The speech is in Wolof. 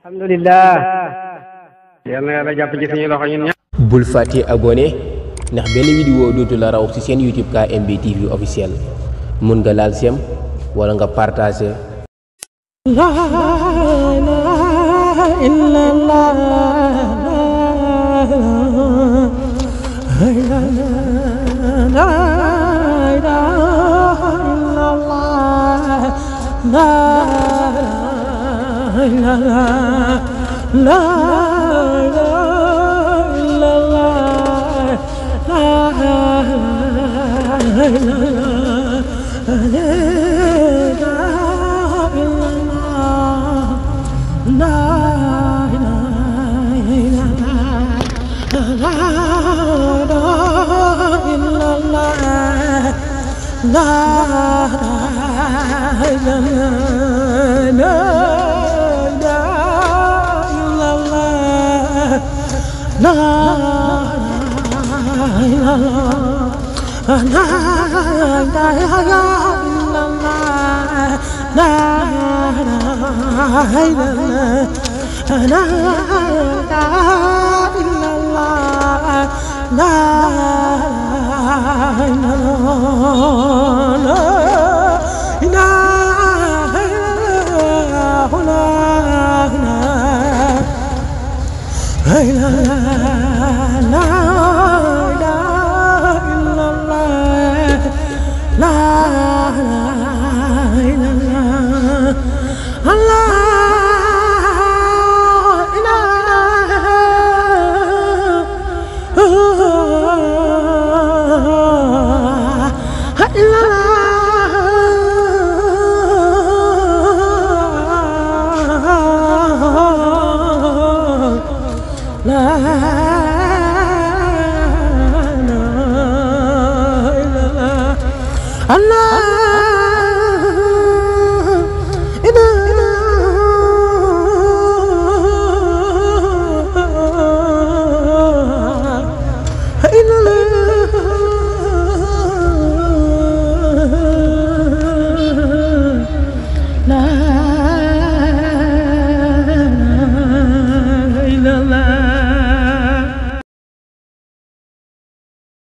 alhamdulillah yal na yàlla jàpp ci suñu loxo ñun ñëpp. bul fàtte abonné ndax benn vidéo dootu la raw ci seen YouTube KMB TV officiel mun nga laal sem wala nga partager. La ilaha illallah la ilaha illallah la la Allah